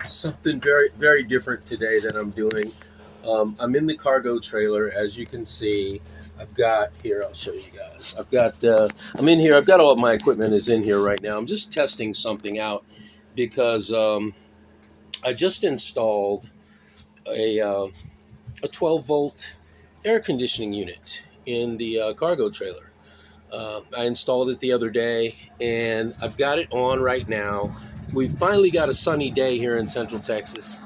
Something very, very different today that I'm doing. I'm in the cargo trailer, as you can see. I've got here. I'll show you guys. I've got. I'm in here. I've got all my equipment is in here right now. I'm just testing something out because I just installed a 12 volt air conditioning unit in the cargo trailer. I installed it the other day, and I've got it on right now. We've finally got a sunny day here in Central Texas.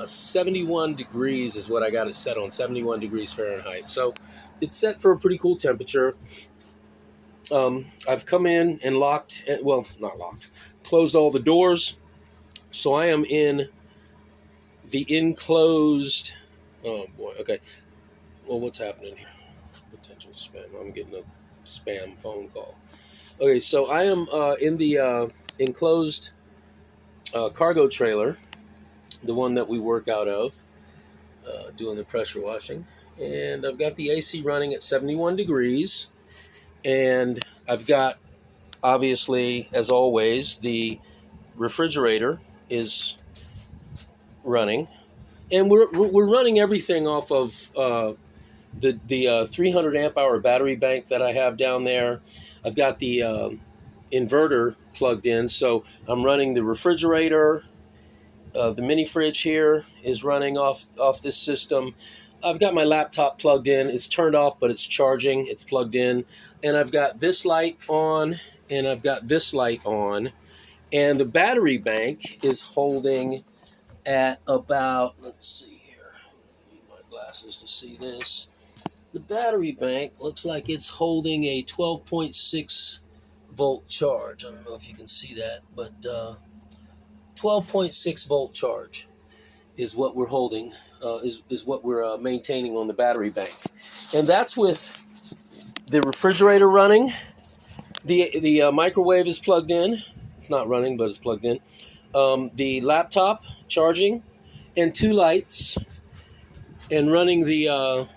71 degrees is what I got it set on, 71 degrees Fahrenheit. So it's set for a pretty cool temperature. I've come in and locked, well, not locked, closed all the doors. So I am in the enclosed, oh boy, okay. Well, what's happening here? Potential spam. I'm getting a spam phone call. Okay, so I am in the enclosed cargo trailer, the one that we work out of, doing the pressure washing. And I've got the AC running at 71 degrees. And I've got, obviously, as always, the refrigerator is running. And we're running everything off of the 300 amp hour battery bank that I have down there. I've got the inverter plugged in, so I'm running the refrigerator. The mini fridge here is running off this system. I've got my laptop plugged in. It's turned off, but it's charging. It's plugged in. And I've got this light on, and I've got this light on. And the battery bank is holding at about, let's see here. I need my glasses to see this. The battery bank looks like it's holding a 12.6 volt charge. I don't know if you can see that, but 12.6 volt charge is what we're holding, is what we're maintaining on the battery bank. And that's with the refrigerator running. The microwave is plugged in. It's not running, but it's plugged in. The laptop charging, and two lights, and running the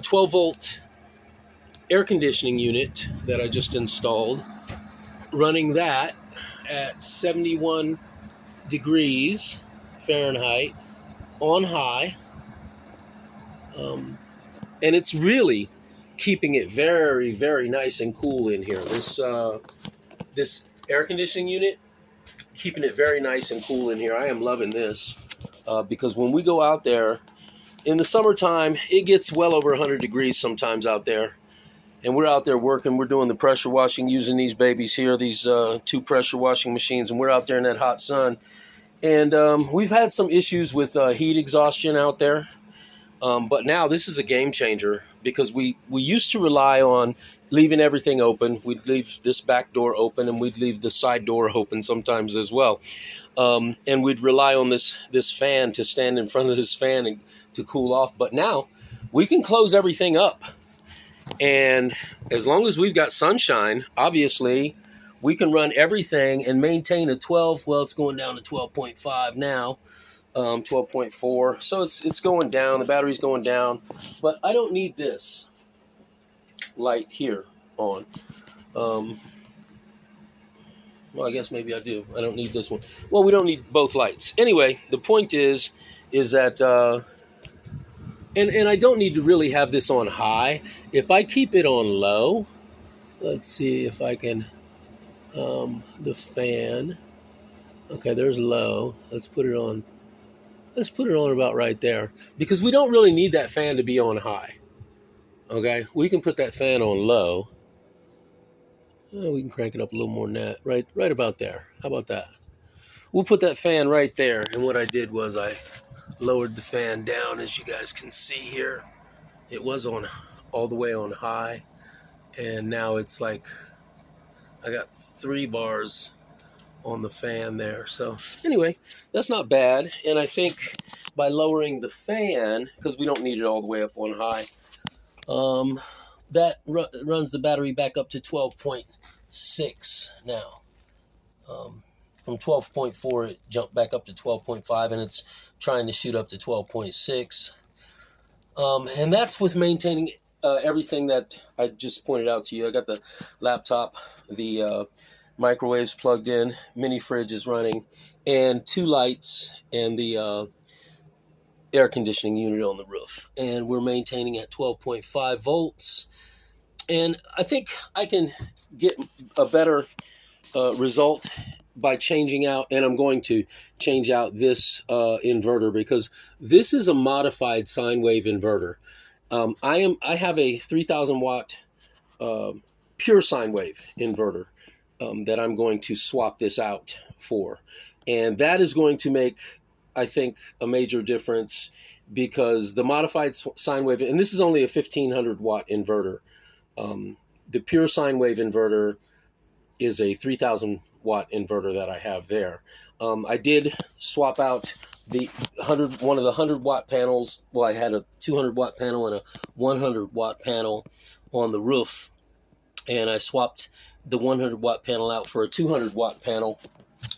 12 volt air conditioning unit that I just installed, running that at 71 degrees Fahrenheit on high. And it's really keeping it very, very nice and cool in here. This air conditioning unit, keeping it very nice and cool in here. I am loving this because when we go out there in the summertime, it gets well over 100 degrees sometimes out there. And we're out there working. We're doing the pressure washing using these babies here, these two pressure washing machines. And we're out there in that hot sun. And we've had some issues with heat exhaustion out there. But now this is a game changer because we used to rely on leaving everything open. We'd leave this back door open, and we'd leave the side door open sometimes as well. And we'd rely on this fan to stand in front of this fan and to cool off. But now we can close everything up. And as long as we've got sunshine, obviously, we can run everything and maintain a 12. Well, it's going down to 12.5 now, 12.4. So it's going down. The battery's going down. But I don't need this light here on. Well, I guess maybe I do. I don't need this one. Well, we don't need both lights. Anyway, the point is that... And I don't need to really have this on high. If I keep it on low, let's see if I can, the fan. Okay, there's low. Let's put it on about right there. Because we don't really need that fan to be on high. Okay, we can put that fan on low. We can crank it up a little more than that. Right about there. How about that? We'll put that fan right there. And what I did was I lowered the fan down, as you guys can see here. It was on all the way on high, and now it's like I got 3 bars on the fan there. So anyway, that's not bad. And I think by lowering the fan, because we don't need it all the way up on high, that runs the battery back up to 12.6 now. From 12.4, it jumped back up to 12.5, and it's trying to shoot up to 12.6. And that's with maintaining everything that I just pointed out to you. I got the laptop, the microwaves plugged in, mini fridge is running, and 2 lights and the air conditioning unit on the roof. And we're maintaining at 12.5 volts. And I think I can get a better result by changing out, and I'm going to change out this inverter, because this is a modified sine wave inverter. I have a 3,000 watt pure sine wave inverter that I'm going to swap this out for, and that is going to make, I think, a major difference, because the modified sine wave, and this is only a 1,500 watt inverter. The pure sine wave inverter is a 3,000 watt inverter that I have there. I did swap out one of the 100 watt panels. Well, I had a 200 watt panel and a 100 watt panel on the roof, and I swapped the 100 watt panel out for a 200 watt panel.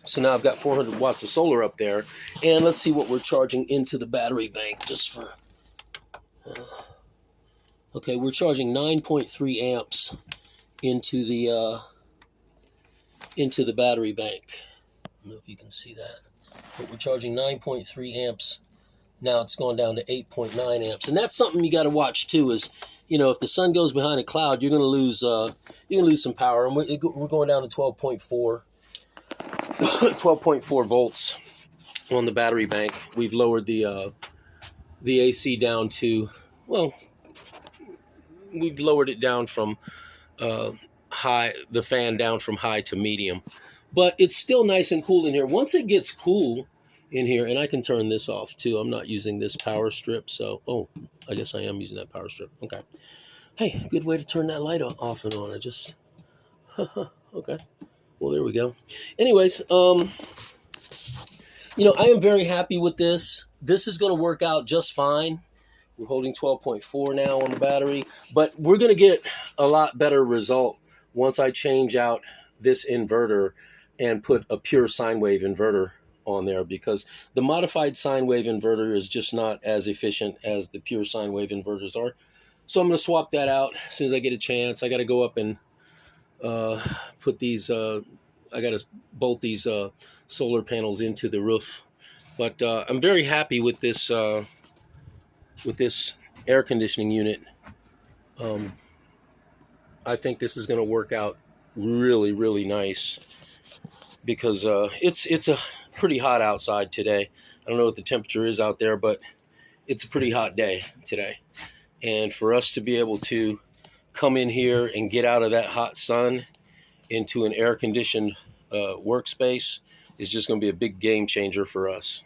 So now I've got 400 watts of solar up there. And let's see what we're charging into the battery bank, just for okay, we're charging 9.3 amps into the battery bank. I don't know if you can see that, but we're charging 9.3 amps. Now it's gone down to 8.9 amps, and that's something you got to watch too. Is, you know, if the sun goes behind a cloud, you're going to lose some power, and we're going down to 12.4 volts on the battery bank. We've lowered the AC down to, well, we've lowered it down from high, the fan down from high to medium, but it's still nice and cool in here. Once it gets cool in here, and I can turn this off too. I'm not using this power strip, so, oh, I guess I am using that power strip. Okay. Hey, good way to turn that light off and on. I just, okay. Well, there we go. Anyways, you know, I am very happy with this. This is going to work out just fine. We're holding 12.4 now on the battery, but we're going to get a lot better result once I change out this inverter and put a pure sine wave inverter on there, because the modified sine wave inverter is just not as efficient as the pure sine wave inverters are. So I'm going to swap that out as soon as I get a chance. I got to go up and put these, I got to bolt these solar panels into the roof. But I'm very happy with this air conditioning unit. I think this is going to work out really, really nice, because it's a pretty hot outside today. I don't know what the temperature is out there, but it's a pretty hot day today. And for us to be able to come in here and get out of that hot sun into an air-conditioned workspace is just going to be a big game changer for us.